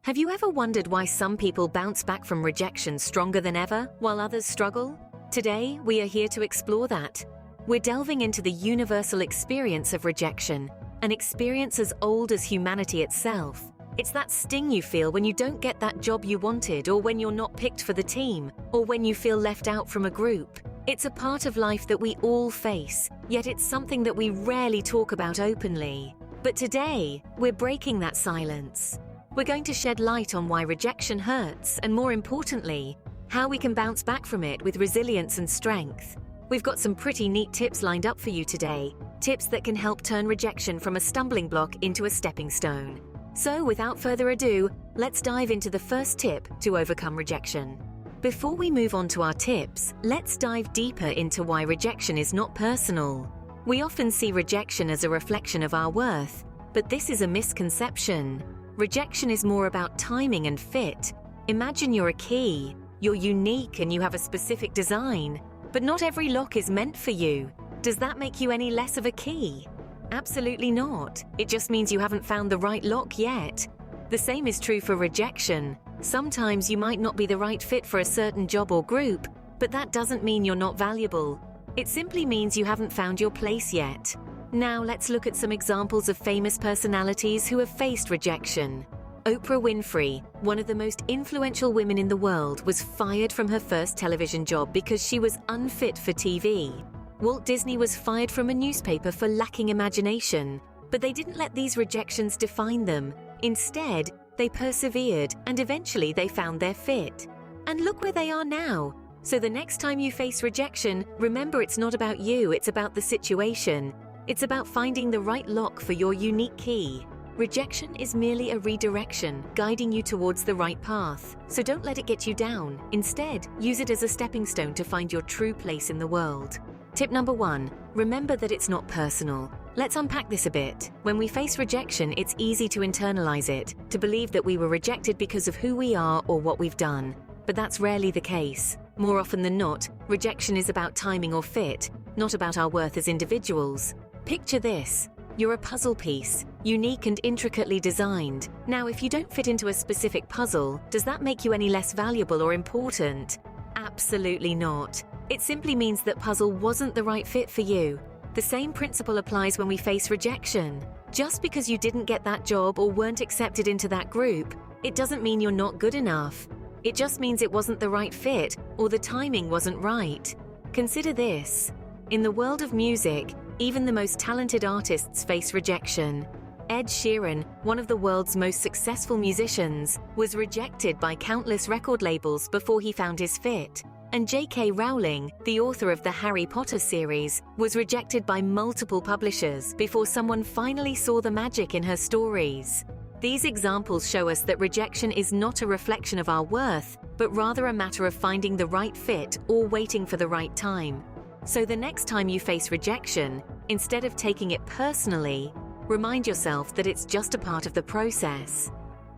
Have you ever wondered why some people bounce back from rejection stronger than ever, while others struggle? Today, we are here to explore that. We're delving into the universal experience of rejection, an experience as old as humanity itself. It's that sting you feel when you don't get that job you wanted, or when you're not picked for the team, or when you feel left out from a group. It's a part of life that we all face, yet it's something that we rarely talk about openly. But today, we're breaking that silence. We're going to shed light on why rejection hurts, and more importantly, how we can bounce back from it with resilience and strength. We've got some pretty neat tips lined up for you today, tips that can help turn rejection from a stumbling block into a stepping stone. So without further ado, let's dive into the first tip to overcome rejection. Before we move on to our tips, let's dive deeper into why rejection is not personal. We often see rejection as a reflection of our worth, but this is a misconception. Rejection is more about timing and fit. Imagine you're a key. You're unique and you have a specific design, but not every lock is meant for you. Does that make you any less of a key? Absolutely not. It just means you haven't found the right lock yet. The same is true for rejection. Sometimes you might not be the right fit for a certain job or group, but that doesn't mean you're not valuable. It simply means you haven't found your place yet. Now let's look at some examples of famous personalities who have faced rejection. Oprah Winfrey, one of the most influential women in the world, was fired from her first television job because she was unfit for TV. Walt Disney was fired from a newspaper for lacking imagination, but they didn't let these rejections define them. Instead, they persevered and eventually they found their fit. And look where they are now. So the next time you face rejection, remember it's not about you, it's about the situation. It's about finding the right lock for your unique key. Rejection is merely a redirection, guiding you towards the right path. So don't let it get you down. Instead, use it as a stepping stone to find your true place in the world. Tip number 1, remember that it's not personal. Let's unpack this a bit. When we face rejection, it's easy to internalize it, to believe that we were rejected because of who we are or what we've done. But that's rarely the case. More often than not, rejection is about timing or fit, not about our worth as individuals. Picture this. You're a puzzle piece, unique and intricately designed. Now, if you don't fit into a specific puzzle, does that make you any less valuable or important? Absolutely not. It simply means that puzzle wasn't the right fit for you. The same principle applies when we face rejection. Just because you didn't get that job or weren't accepted into that group, it doesn't mean you're not good enough. It just means it wasn't the right fit or the timing wasn't right. Consider this. In the world of music, even the most talented artists face rejection. Ed Sheeran, one of the world's most successful musicians, was rejected by countless record labels before he found his fit. And J.K. Rowling, the author of the Harry Potter series, was rejected by multiple publishers before someone finally saw the magic in her stories. These examples show us that rejection is not a reflection of our worth, but rather a matter of finding the right fit or waiting for the right time. So the next time you face rejection, instead of taking it personally, remind yourself that it's just a part of the process.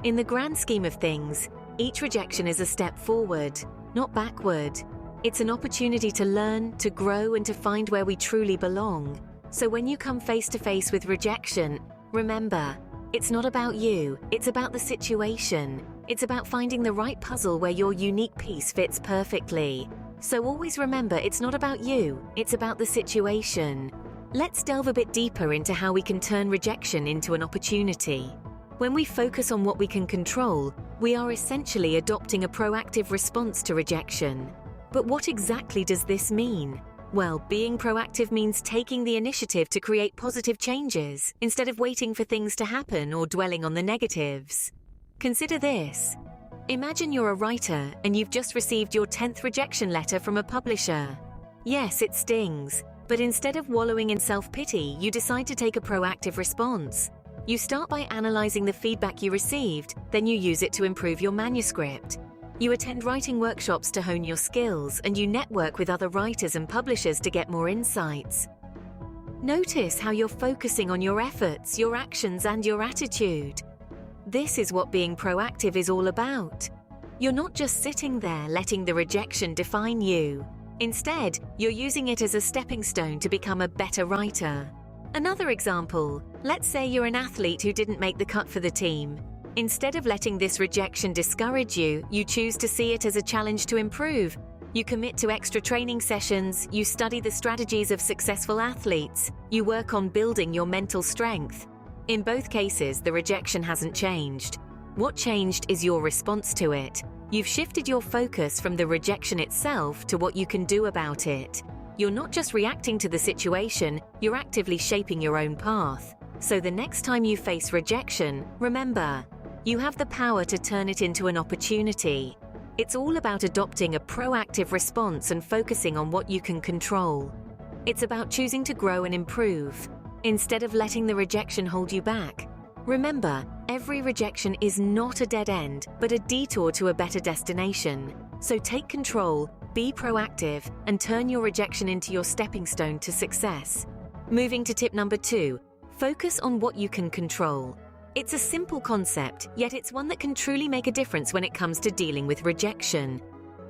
In the grand scheme of things, each rejection is a step forward, not backward. It's an opportunity to learn, to grow, and to find where we truly belong. So when you come face to face with rejection, remember, it's not about you, it's about the situation. It's about finding the right puzzle where your unique piece fits perfectly. So always remember, it's not about you, it's about the situation. Let's delve a bit deeper into how we can turn rejection into an opportunity. When we focus on what we can control, we are essentially adopting a proactive response to rejection. But what exactly does this mean? Well, being proactive means taking the initiative to create positive changes, instead of waiting for things to happen or dwelling on the negatives. Consider this. Imagine you're a writer and you've just received your 10th rejection letter from a publisher. Yes, it stings, but instead of wallowing in self-pity, you decide to take a proactive response. You start by analyzing the feedback you received, then you use it to improve your manuscript. You attend writing workshops to hone your skills, and you network with other writers and publishers to get more insights. Notice how you're focusing on your efforts, your actions, and your attitude. This is what being proactive is all about. You're not just sitting there letting the rejection define you. Instead, you're using it as a stepping stone to become a better writer. Another example, let's say you're an athlete who didn't make the cut for the team. Instead of letting this rejection discourage you, you choose to see it as a challenge to improve. You commit to extra training sessions, you study the strategies of successful athletes, you work on building your mental strength. In both cases, the rejection hasn't changed. What changed is your response to it. You've shifted your focus from the rejection itself to what you can do about it. You're not just reacting to the situation, you're actively shaping your own path. So the next time you face rejection, remember, you have the power to turn it into an opportunity. It's all about adopting a proactive response and focusing on what you can control. It's about choosing to grow and improve, instead of letting the rejection hold you back. Remember, every rejection is not a dead end, but a detour to a better destination. So take control, be proactive, and turn your rejection into your stepping stone to success. Moving to tip number 2, focus on what you can control. It's a simple concept, yet it's one that can truly make a difference when it comes to dealing with rejection.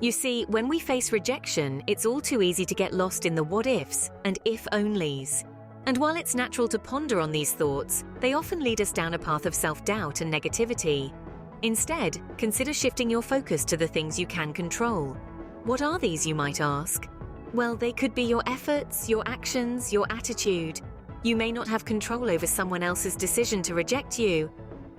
You see, when we face rejection, it's all too easy to get lost in the what-ifs and if-onlys. And while it's natural to ponder on these thoughts, they often lead us down a path of self-doubt and negativity. Instead, consider shifting your focus to the things you can control. What are these, you might ask? Well, they could be your efforts, your actions, your attitude. You may not have control over someone else's decision to reject you,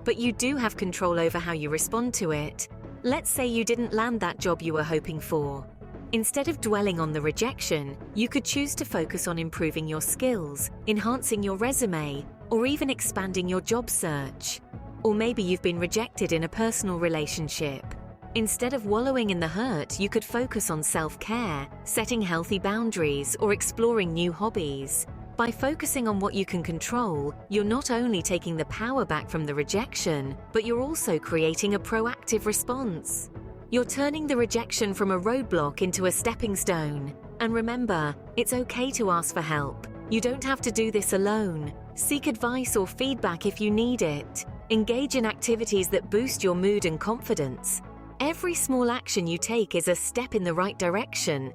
but you do have control over how you respond to it. Let's say you didn't land that job you were hoping for. Instead of dwelling on the rejection, you could choose to focus on improving your skills, enhancing your resume, or even expanding your job search. Or maybe you've been rejected in a personal relationship. Instead of wallowing in the hurt, you could focus on self-care, setting healthy boundaries, or exploring new hobbies. By focusing on what you can control, you're not only taking the power back from the rejection, but you're also creating a proactive response. You're turning the rejection from a roadblock into a stepping stone. And remember, it's okay to ask for help. You don't have to do this alone. Seek advice or feedback if you need it. Engage in activities that boost your mood and confidence. Every small action you take is a step in the right direction.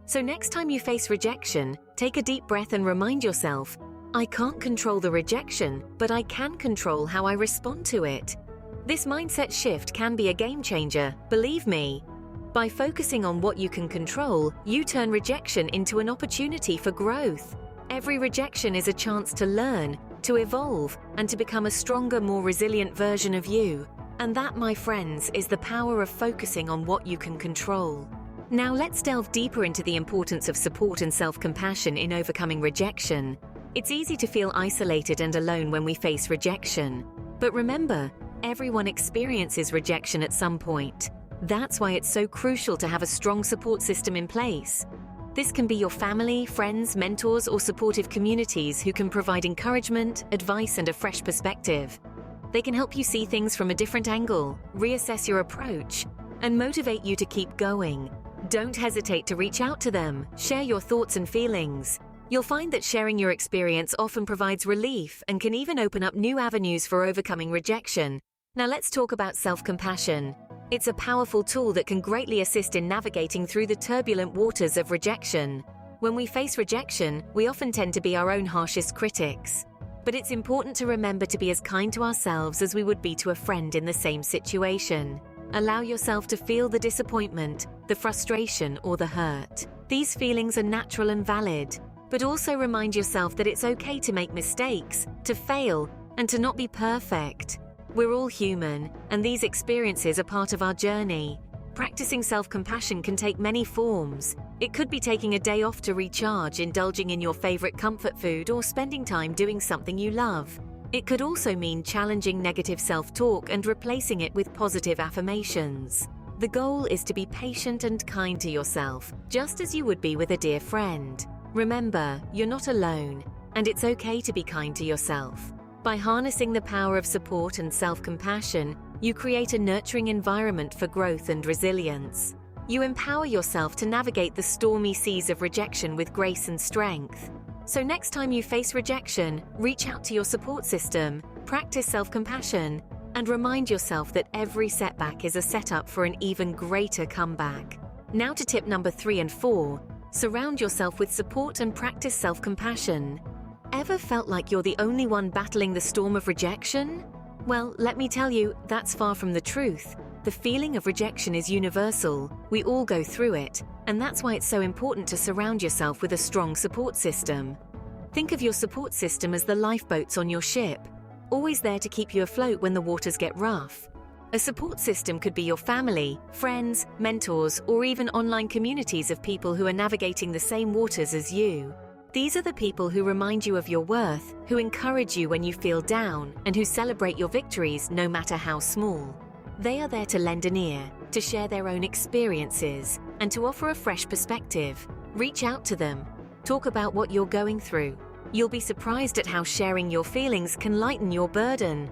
So next time you face rejection, take a deep breath and remind yourself, I can't control the rejection, but I can control how I respond to it. This mindset shift can be a game changer, believe me. By focusing on what you can control, you turn rejection into an opportunity for growth. Every rejection is a chance to learn, to evolve, and to become a stronger, more resilient version of you. And that, my friends, is the power of focusing on what you can control. Now let's delve deeper into the importance of support and self-compassion in overcoming rejection. It's easy to feel isolated and alone when we face rejection. But remember, everyone experiences rejection at some point. That's why it's so crucial to have a strong support system in place. This can be your family, friends, mentors, or supportive communities who can provide encouragement, advice, and a fresh perspective. They can help you see things from a different angle, reassess your approach, and motivate you to keep going. Don't hesitate to reach out to them, share your thoughts and feelings. You'll find that sharing your experience often provides relief and can even open up new avenues for overcoming rejection. Now let's talk about self-compassion. It's a powerful tool that can greatly assist in navigating through the turbulent waters of rejection. When we face rejection, we often tend to be our own harshest critics. But it's important to remember to be as kind to ourselves as we would be to a friend in the same situation. Allow yourself to feel the disappointment, the frustration, or the hurt. These feelings are natural and valid, but also remind yourself that it's okay to make mistakes, to fail, and to not be perfect. We're all human, and these experiences are part of our journey. Practicing self-compassion can take many forms. It could be taking a day off to recharge, indulging in your favorite comfort food, or spending time doing something you love. It could also mean challenging negative self-talk and replacing it with positive affirmations. The goal is to be patient and kind to yourself, just as you would be with a dear friend. Remember, you're not alone, and it's okay to be kind to yourself. By harnessing the power of support and self-compassion, you create a nurturing environment for growth and resilience. You empower yourself to navigate the stormy seas of rejection with grace and strength. So next time you face rejection, reach out to your support system, practice self-compassion, and remind yourself that every setback is a setup for an even greater comeback. Now to tip number 3 and 4, surround yourself with support and practice self-compassion. Ever felt like you're the only one battling the storm of rejection? Well, let me tell you, that's far from the truth. The feeling of rejection is universal. We all go through it, and that's why it's so important to surround yourself with a strong support system. Think of your support system as the lifeboats on your ship, always there to keep you afloat when the waters get rough. A support system could be your family, friends, mentors, or even online communities of people who are navigating the same waters as you. These are the people who remind you of your worth, who encourage you when you feel down, and who celebrate your victories no matter how small. They are there to lend an ear, to share their own experiences, and to offer a fresh perspective. Reach out to them. Talk about what you're going through. You'll be surprised at how sharing your feelings can lighten your burden.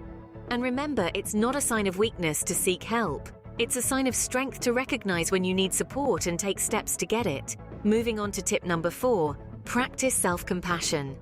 And remember, it's not a sign of weakness to seek help. It's a sign of strength to recognize when you need support and take steps to get it. Moving on to tip number 4, practice self-compassion.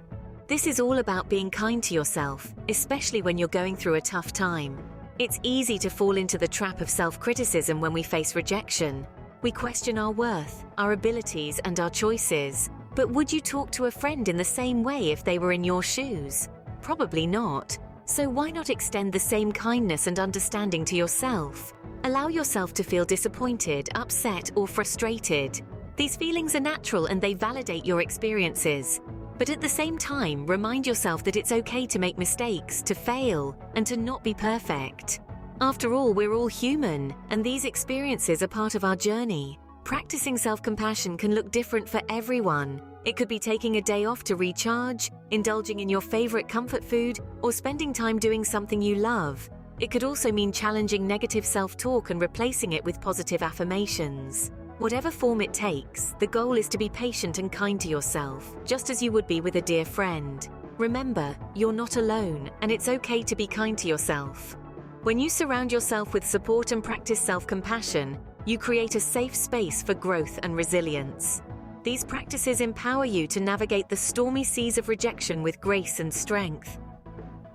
This is all about being kind to yourself, especially when you're going through a tough time. It's easy to fall into the trap of self-criticism when we face rejection. We question our worth, our abilities, and our choices. But would you talk to a friend in the same way if they were in your shoes? Probably not. So why not extend the same kindness and understanding to yourself? Allow yourself to feel disappointed, upset, or frustrated. These feelings are natural and they validate your experiences. But at the same time, remind yourself that it's okay to make mistakes, to fail, and to not be perfect. After all, we're all human, and these experiences are part of our journey. Practicing self-compassion can look different for everyone. It could be taking a day off to recharge, indulging in your favorite comfort food, or spending time doing something you love. It could also mean challenging negative self-talk and replacing it with positive affirmations. Whatever form it takes, the goal is to be patient and kind to yourself, just as you would be with a dear friend. Remember, you're not alone, and it's okay to be kind to yourself. When you surround yourself with support and practice self-compassion, you create a safe space for growth and resilience. These practices empower you to navigate the stormy seas of rejection with grace and strength.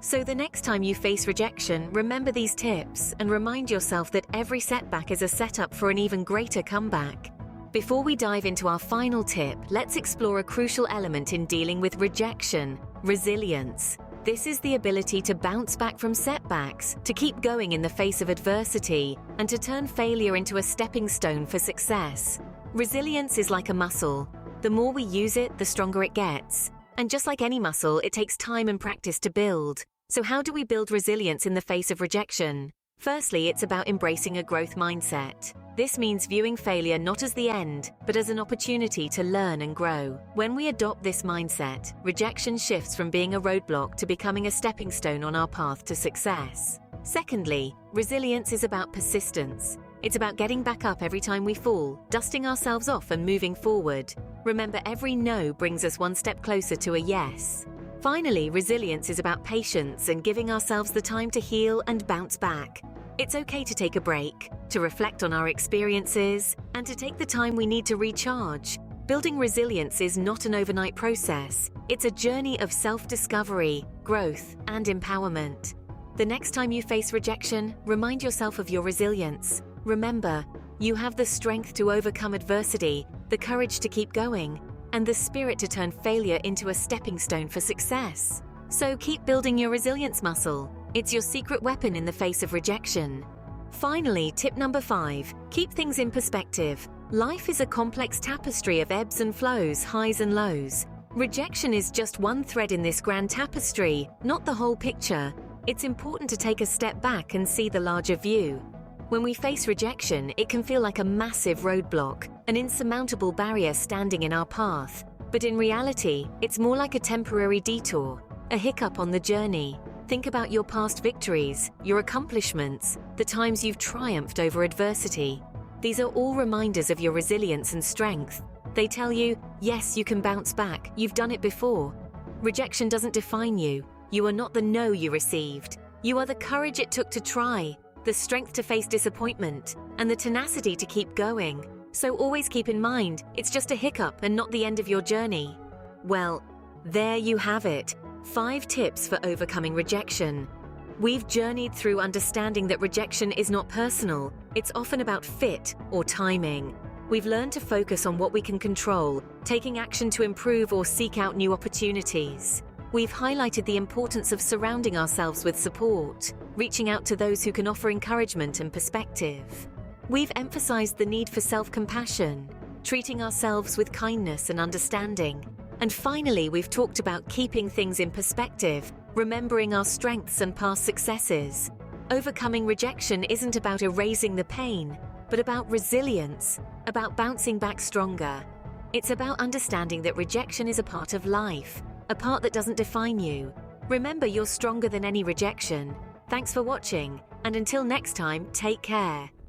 So the next time you face rejection, remember these tips and remind yourself that every setback is a setup for an even greater comeback. Before we dive into our final tip, let's explore a crucial element in dealing with rejection: resilience. This is the ability to bounce back from setbacks, to keep going in the face of adversity, and to turn failure into a stepping stone for success. Resilience is like a muscle. The more we use it, the stronger it gets. And just like any muscle, it takes time and practice to build. So how do we build resilience in the face of rejection? Firstly, it's about embracing a growth mindset. This means viewing failure not as the end, but as an opportunity to learn and grow. When we adopt this mindset, rejection shifts from being a roadblock to becoming a stepping stone on our path to success. Secondly, resilience is about persistence. It's about getting back up every time we fall, dusting ourselves off and moving forward. Remember, every no brings us one step closer to a yes. Finally, resilience is about patience and giving ourselves the time to heal and bounce back. It's okay to take a break, to reflect on our experiences, and to take the time we need to recharge. Building resilience is not an overnight process. It's a journey of self-discovery, growth, and empowerment. The next time you face rejection, remind yourself of your resilience. Remember, you have the strength to overcome adversity, the courage to keep going, and the spirit to turn failure into a stepping stone for success. So keep building your resilience muscle. It's your secret weapon in the face of rejection. Finally, tip number 5, keep things in perspective. Life is a complex tapestry of ebbs and flows, highs and lows. Rejection is just one thread in this grand tapestry, not the whole picture. It's important to take a step back and see the larger view. When we face rejection, it can feel like a massive roadblock, an insurmountable barrier standing in our path. But in reality, it's more like a temporary detour, a hiccup on the journey. Think about your past victories, your accomplishments, the times you've triumphed over adversity. These are all reminders of your resilience and strength. They tell you, yes, you can bounce back, you've done it before. Rejection doesn't define you. You are not the no you received. You are the courage it took to try, the strength to face disappointment, and the tenacity to keep going. So always keep in mind, it's just a hiccup and not the end of your journey. Well, there you have it. 5 tips for overcoming rejection. We've journeyed through understanding that rejection is not personal. It's often about fit or timing. We've learned to focus on what we can control, taking action to improve or seek out new opportunities. We've highlighted the importance of surrounding ourselves with support, reaching out to those who can offer encouragement and perspective. We've emphasized the need for self-compassion, treating ourselves with kindness and understanding. And finally, we've talked about keeping things in perspective, remembering our strengths and past successes. Overcoming rejection isn't about erasing the pain, but about resilience, about bouncing back stronger. It's about understanding that rejection is a part of life, a part that doesn't define you. Remember, you're stronger than any rejection. Thanks for watching, and until next time, take care.